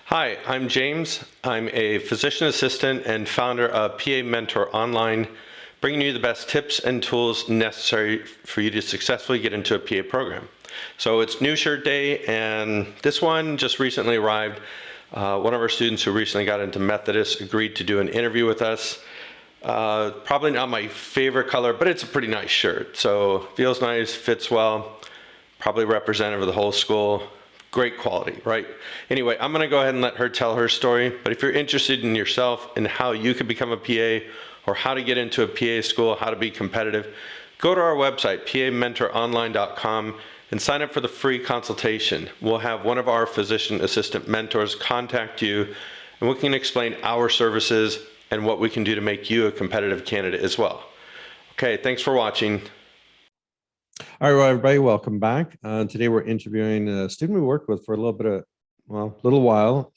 Hi, I'm James. I'm a physician assistant and founder of PA Mentor Online, bringing you the best tips and tools necessary for you to successfully get into a PA program. So it's New Shirt Day, and this one just recently arrived. One of our students who recently got into Methodist agreed to do an interview with us. Probably not my favorite color, but it's a pretty nice shirt. So feels nice, fits well, probably representative of the whole school. Great quality, right? Anyway, I'm going to go ahead and let her tell her story. But if you're interested in yourself and how you could become a PA or how to get into a PA school, how to be competitive, go to our website, pamentoronline.com, and sign up for the free consultation. We'll have one of our physician assistant mentors contact you, and we can explain our services and what we can do to make you a competitive candidate as well. Okay, thanks for watching. All right, well, everybody, welcome back. Today we're interviewing a student we worked with for a little while.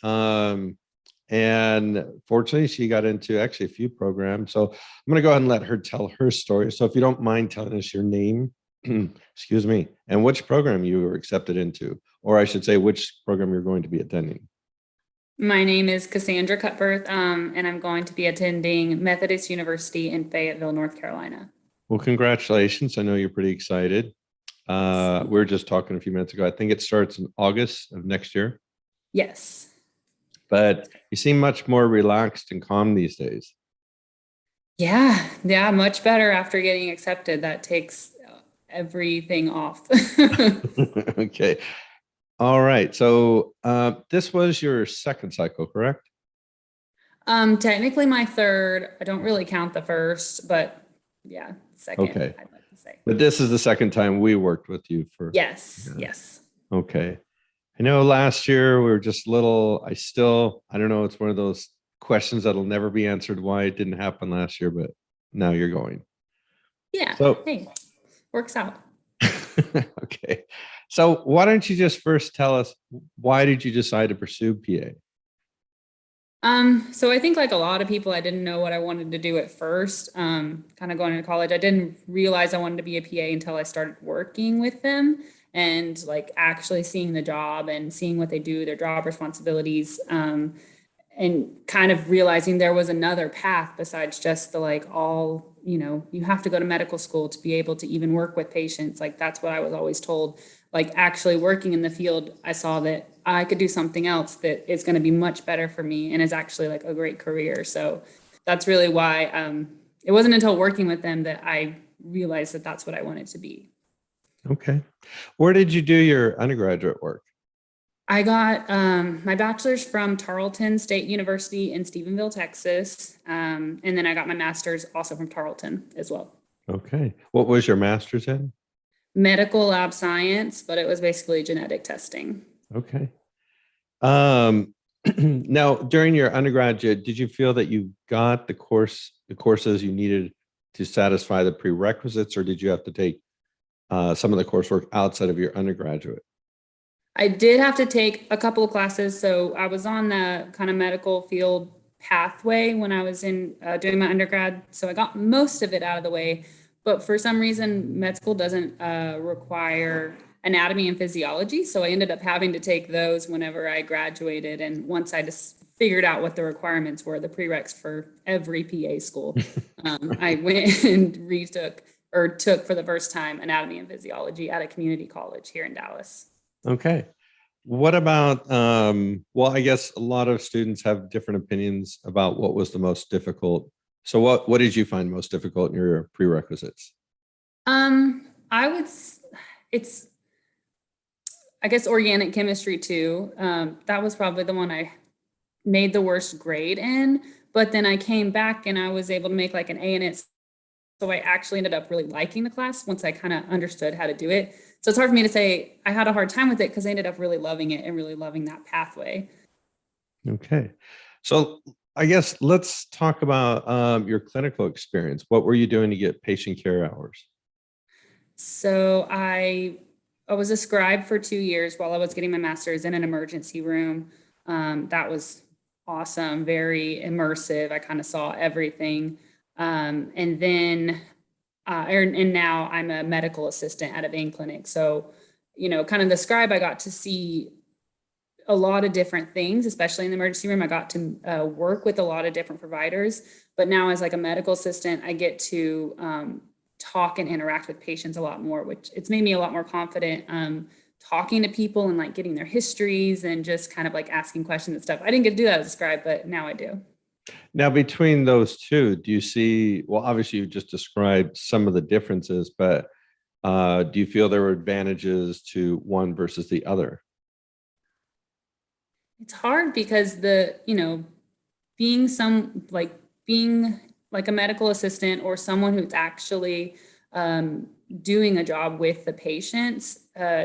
And fortunately, she got into actually a few programs. So I'm going to go ahead and let her tell her story. So if you don't mind telling us your name, excuse me, and which program you were accepted into, or I should say, which program you're going to be attending. My name is Cassandra Cutbirth, and I'm going to be attending Methodist University in Fayetteville, North Carolina. Well, congratulations. I know you're pretty excited. We were just talking a few minutes ago. I think it starts in August of next year. Yes. But you seem much more relaxed and calm these days. Yeah, much better after getting accepted. That takes everything off. Okay. All right. So this was your second cycle, correct? Technically my third. I don't really count the first, but yeah, second, Okay. I'd like to say. But this is the second time we worked with you for. Yes, yes. Okay. I know last year we were just little, I don't know, it's one of those questions that'll never be answered why it didn't happen last year, but now you're going. Yeah. So, hey, works out. Okay. So why don't you just first tell us, why did you decide to pursue PA? So I think like a lot of people, I didn't know what I wanted to do at first. Kind of going into college, I didn't realize I wanted to be a PA until I started working with them and like actually seeing the job and seeing what they do, their job responsibilities, and kind of realizing there was another path besides just the like all, you have to go to medical school to be able to even work with patients. Like that's what I was always told. Like actually working in the field, I saw that I could do something else that is going to be much better for me and is actually like a great career. So that's really why it wasn't until working with them that I realized that that's what I wanted to be. Okay. Where did you do your undergraduate work? I got my bachelor's from Tarleton State University in Stephenville, Texas. And then I got my master's also from Tarleton as well. Okay. What was your master's in? Medical lab science, but it was basically genetic testing. Okay. Now, during your undergraduate, did you feel that you got the courses you needed to satisfy the prerequisites, or did you have to take some of the coursework outside of your undergraduate? I did have to take a couple of classes. So I was on the kind of medical field pathway when I was in doing my undergrad. So I got most of it out of the way. But for some reason, med school doesn't require anatomy and physiology. So I ended up having to take those whenever I graduated. And once I just figured out what the requirements were, the prereqs for every PA school, I went and took for the first time anatomy and physiology at a community college here in Dallas. Okay. What about, well, I guess a lot of students have different opinions about what was the most difficult. So what did you find most difficult in your prerequisites? I guess organic chemistry too. That was probably the one I made the worst grade in, but then I came back and I was able to make like an A in it. So I actually ended up really liking the class once I kind of understood how to do it. So it's hard for me to say I had a hard time with it because I ended up really loving it and really loving that pathway. Okay. So I guess let's talk about your clinical experience. What were you doing to get patient care hours? So I was a scribe for 2 years while I was getting my master's in an emergency room. That was awesome, very immersive. I kind of saw everything. And then, and now I'm a medical assistant at a vein clinic. So, kind of the scribe, I got to see a lot of different things, especially in the emergency room. I got to work with a lot of different providers, but now as like a medical assistant, I get to talk and interact with patients a lot more, which it's made me a lot more confident talking to people and like getting their histories and just kind of like asking questions and stuff. I didn't get to do that as a scribe, but now I do. Now, between those two, do you see, well, obviously you just described some of the differences, but do you feel there were advantages to one versus the other? It's hard because being being like a medical assistant or someone who's actually doing a job with the patients,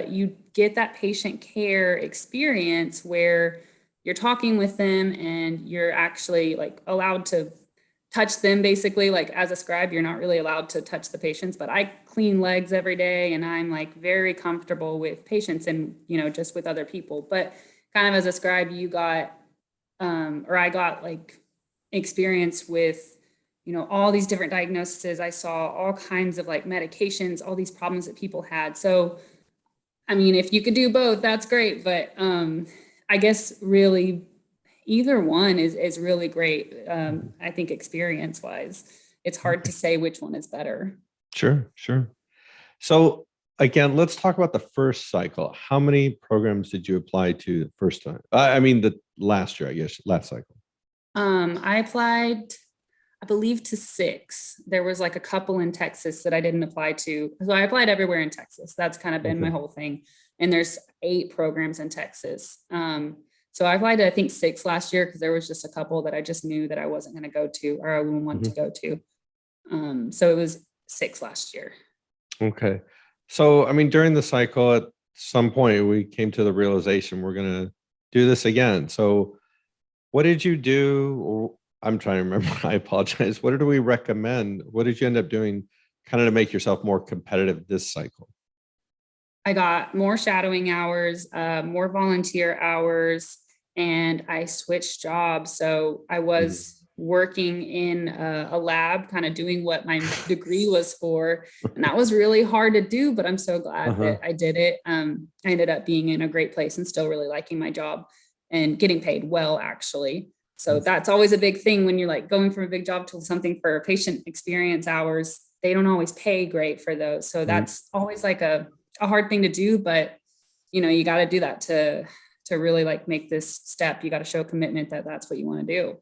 you get that patient care experience where you're talking with them and you're actually like allowed to touch them basically. Like as a scribe, you're not really allowed to touch the patients, but I clean legs every day and I'm like very comfortable with patients and, just with other people. But kind of as a scribe, you got, or I got like experience with, all these different diagnoses. I saw all kinds of like medications, all these problems that people had. So, I mean, if you could do both, that's great. But I guess really either one is really great. I think experience wise, it's hard to say which one is better. Sure, sure. So again, let's talk about the first cycle. How many programs did you apply to the first time? I mean, the last year, I guess, last cycle. I applied, I believe, to 6. There was like a couple in Texas that I didn't apply to. So I applied everywhere in Texas. That's kind of been my whole thing. And there's 8 programs in Texas. So I applied to, I think, 6 last year because there was just a couple that I just knew that I wasn't going to go to or I wouldn't want to go to. So it was 6 last year. Okay. So, I mean, during the cycle, at some point, we came to the realization we're going to do this again. So, what did you do? Or I'm trying to remember. I apologize. What did we recommend? What did you end up doing kind of to make yourself more competitive this cycle? I got more shadowing hours, more volunteer hours, and I switched jobs. So I was working in a lab, kind of doing what my degree was for. And that was really hard to do, but I'm so glad that I did it. I ended up being in a great place and still really liking my job and getting paid well, actually. So that's always a big thing when you're like going from a big job to something for patient experience hours. They don't always pay great for those. So that's always like a hard thing to do, but you got to do that to really like make this step. You got to show commitment that that's what you want to do.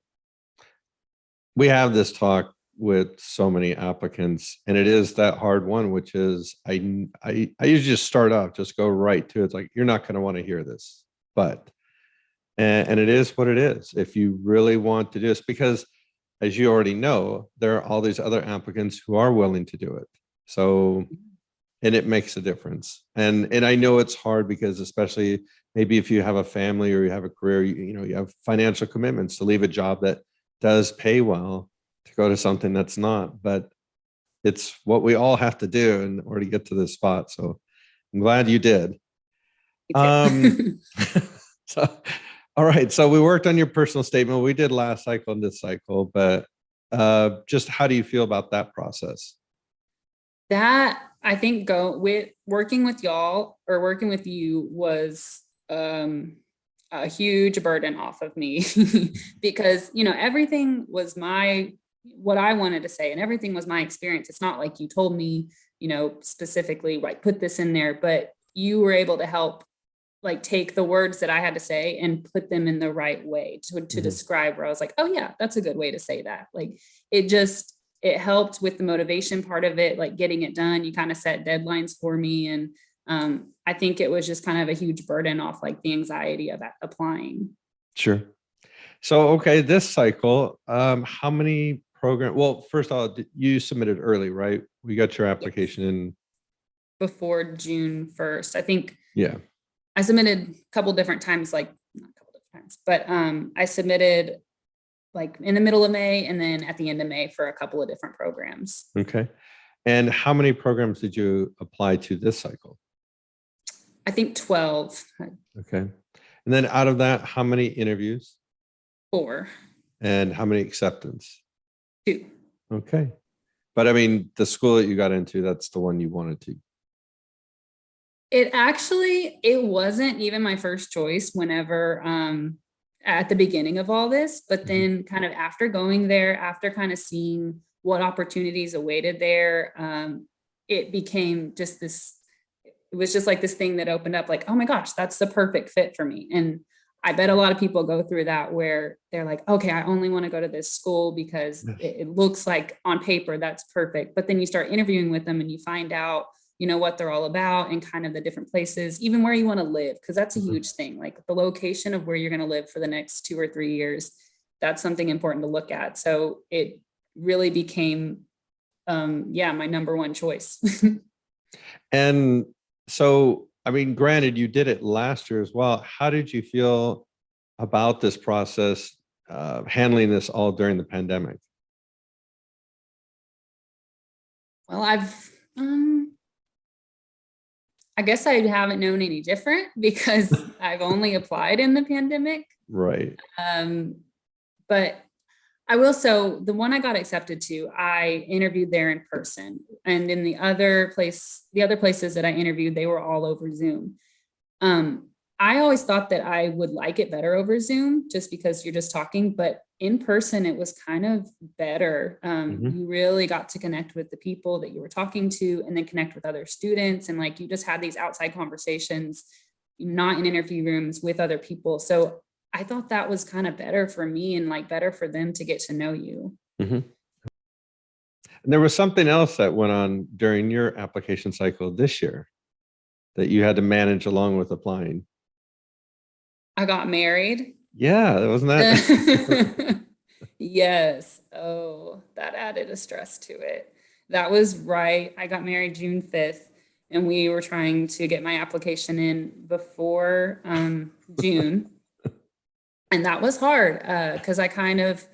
We have this talk with so many applicants, and it is that hard one, which is I usually just start off, just go right to it. It's like, you're not going to want to hear this, but and it is what it is. If you really want to do this, because as you already know, there are all these other applicants who are willing to do it. So, and it makes a difference. And I know it's hard because especially maybe if you have a family or you have a career, you have financial commitments to leave a job that does pay well to go to something that's not, but it's what we all have to do in order to get to this spot. So I'm glad you did. So, all right. So we worked on your personal statement. We did last cycle and this cycle, but just how do you feel about that process? That I think working with y'all or working with you was a huge burden off of me because everything was what I wanted to say and everything was my experience. It's not like you told me specifically like put this in there, but you were able to help like take the words that I had to say and put them in the right way to describe where I was like, oh yeah, that's a good way to say that. Like it helped with the motivation part of it, like getting it done. You kind of set deadlines for me. And I think it was just kind of a huge burden off like the anxiety of applying. Sure. So, okay, this cycle, how many programs? Well, first of all, you submitted early, right? We got your application in before June 1st. I think. Yeah. I submitted a couple different times, like not a couple different times, but I submitted like in the middle of May and then at the end of May for a couple of different programs. Okay. And how many programs did you apply to this cycle? I think 12. Okay. And then out of that, how many interviews? 4. And how many acceptance? 2. Okay. But I mean, the school that you got into, that's the one you wanted to. It wasn't even my first choice whenever at the beginning of all this, but then kind of after going there, after kind of seeing what opportunities awaited there, it became just this, it was just like this thing that opened up like, oh my gosh, that's the perfect fit for me. And I bet a lot of people go through that where they're like, okay, I only want to go to this school because it looks like on paper that's perfect. But then you start interviewing with them and you find out, what they're all about and kind of the different places, even where you want to live, because that's a huge thing. Like the location of where you're going to live for the next 2 or 3 years, that's something important to look at. So it really became, my number one choice. And so, I mean, granted, you did it last year as well. How did you feel about this process, handling this all during the pandemic? Well, I guess I haven't known any different because I've only applied in the pandemic. Right. But I will, so the one I got accepted to, I interviewed there in person. And in the other places that I interviewed, they were all over Zoom. I always thought that I would like it better over Zoom just because you're just talking, but in person, it was kind of better. You really got to connect with the people that you were talking to and then connect with other students. And like, you just had these outside conversations, not in interview rooms with other people. So I thought that was kind of better for me and like better for them to get to know you. And there was something else that went on during your application cycle this year that you had to manage along with applying. I got married. Yeah, wasn't that? Yes. Oh, that added a stress to it. That was right. I got married June 5th, and we were trying to get my application in before June. And that was hard because I kind of,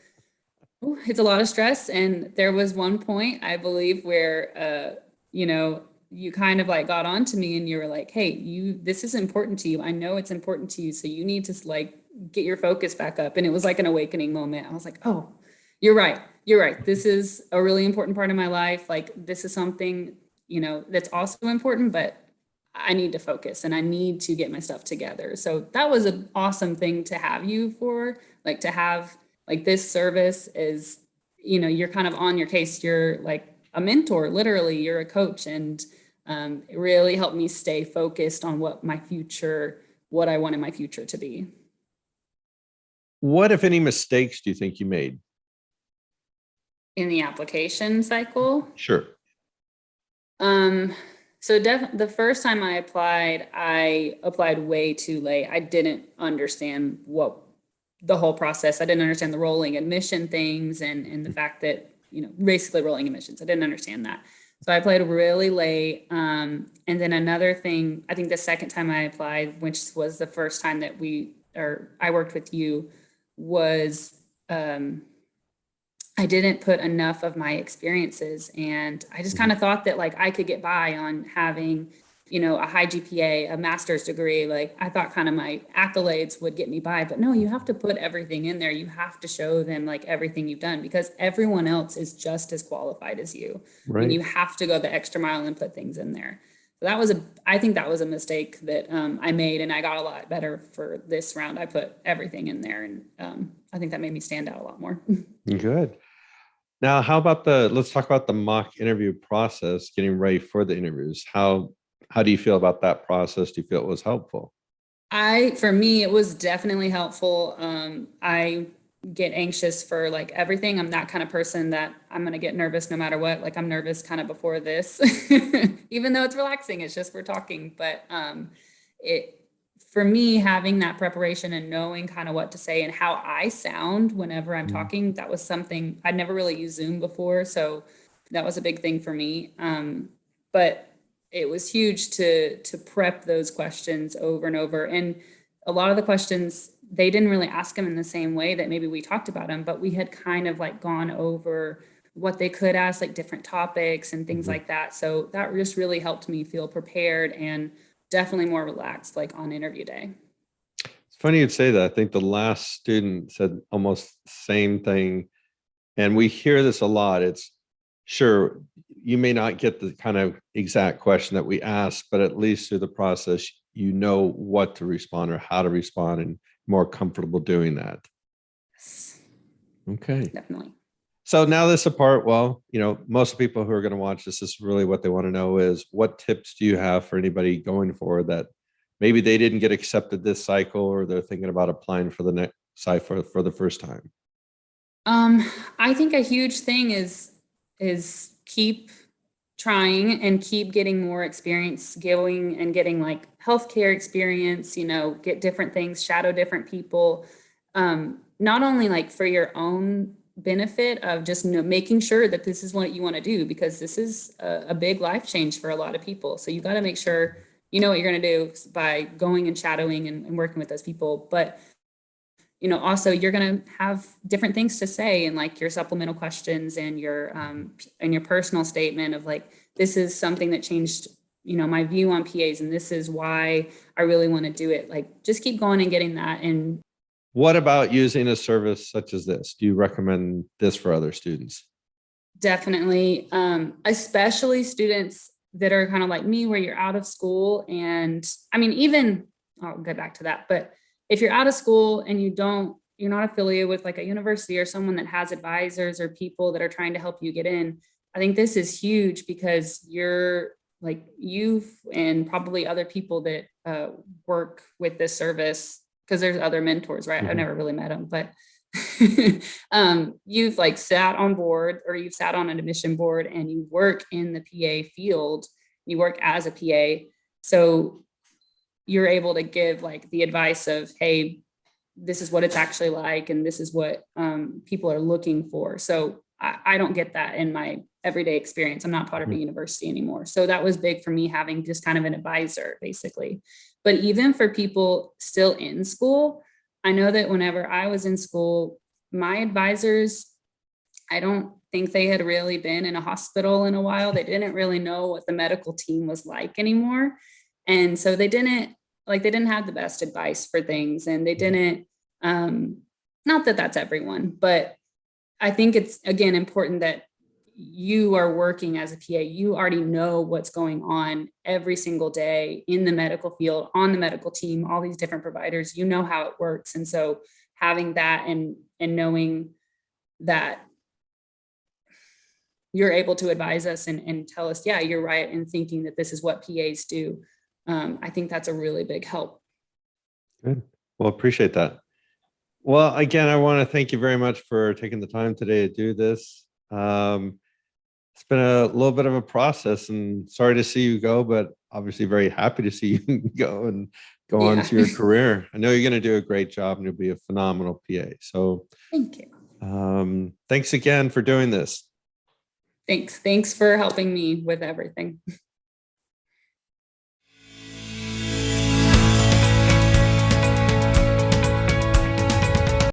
it's a lot of stress. And there was one point, I believe, where, you kind of like got on to me and you were like, hey, this is important to you. I know it's important to you. So you need to like get your focus back up. And it was like an awakening moment. I was like, oh, you're right. You're right. This is a really important part of my life. Like this is something, that's also important, but I need to focus and I need to get my stuff together. So that was an awesome thing to have you for, like to have like this service is, you're kind of on your case. You're like a mentor, literally, you're a coach. And it really helped me stay focused on what I wanted my future to be. What, if any, mistakes do you think you made? In the application cycle? Sure. So the first time I applied way too late. I didn't understand what the whole process. I didn't understand the rolling admission things and the fact that, basically rolling admissions. I didn't understand that. So I applied really late. And then another thing, I think the second time I applied, which was the first time that I worked with you, was I didn't put enough of my experiences. And I just kind of thought that like I could get by on having, a high GPA, a master's degree. Like I thought kind of my accolades would get me by, but no, you have to put everything in there. You have to show them like everything you've done because everyone else is just as qualified as you. Right. And you have to go the extra mile and put things in there. So I think that was a mistake that I made, and I got a lot better for this round. I put everything in there, and I think that made me stand out a lot more. Good. Now, let's talk about the mock interview process, getting ready for the interviews. How do you feel about that process? Do you feel it was helpful? For me, it was definitely helpful. I get anxious for like everything. I'm that kind of person that I'm going to get nervous no matter what. Like I'm nervous kind of before this, even though it's relaxing, it's just we're talking. But for me, having that preparation and knowing kind of what to say and how I sound whenever I'm talking, that was something I'd never really used Zoom before. So that was a big thing for me. But it was huge to prep those questions over and over. And a lot of the questions, they didn't really ask them in the same way that maybe we talked about them, but we had kind of like gone over what they could ask, like different topics and things like that. So that just really helped me feel prepared and definitely more relaxed, like on interview day. It's funny you'd say that. I think the last student said almost the same thing. And we hear this a lot. It's sure, you may not get the kind of exact question that we asked, but at least through the process, you know what to respond or how to respond and more comfortable doing that. Yes, Okay. definitely. So now this apart, well, most people who are going to watch this is really what they want to know is what tips do you have for anybody going forward that maybe they didn't get accepted this cycle or they're thinking about applying for the next cycle for the first time? I think a huge thing is keep trying and keep getting more experience, going and getting like healthcare experience, get different things, shadow different people. Not only like for your own benefit of just making sure that this is what you want to do, because this is a big life change for a lot of people. So you got to make sure you know what you're going to do by going and shadowing and working with those people. But also you're going to have different things to say in like your supplemental questions and your personal statement of like, this is something that changed, my view on PAs, and this is why I really want to do it. Like, just keep going and getting that. And What about using a service such as this? Do you recommend this for other students? definitely, especially students that are kind of like me, where you're out of school. And I mean, even I'll get back to that, but if you're out of school and you're not affiliated with like a university or someone that has advisors or people that are trying to help you get in, I think this is huge, because you're like, you and probably other people that work with this service, because there's other mentors, right? I've never really met them, but you've like sat on board, or you've sat on an admission board, and you work in the PA field, you work as a PA. So you're able to give like the advice of, hey, this is what it's actually like, and this is what people are looking for. So I don't get that in my everyday experience. I'm not part of a university anymore. So that was big for me, having just kind of an advisor, basically. But even for people still in school, I know that whenever I was in school, my advisors, I don't think they had really been in a hospital in a while. They didn't really know what the medical team was like anymore. And so they didn't have the best advice for things, and they didn't, not that that's everyone, but I think it's, again, important that you are working as a PA. You already know what's going on every single day in the medical field, on the medical team, all these different providers, how it works. And so having that and knowing that you're able to advise us and tell us, yeah, you're right, and thinking that this is what PAs do. I think that's a really big help. Good. Well, appreciate that. Well, again, I want to thank you very much for taking the time today to do this. It's been a little bit of a process, and sorry to see you go, but obviously very happy to see you go and go on to your career. I know you're going to do a great job, and you'll be a phenomenal PA. So Thank you. Thanks again for doing this. Thanks for helping me with everything.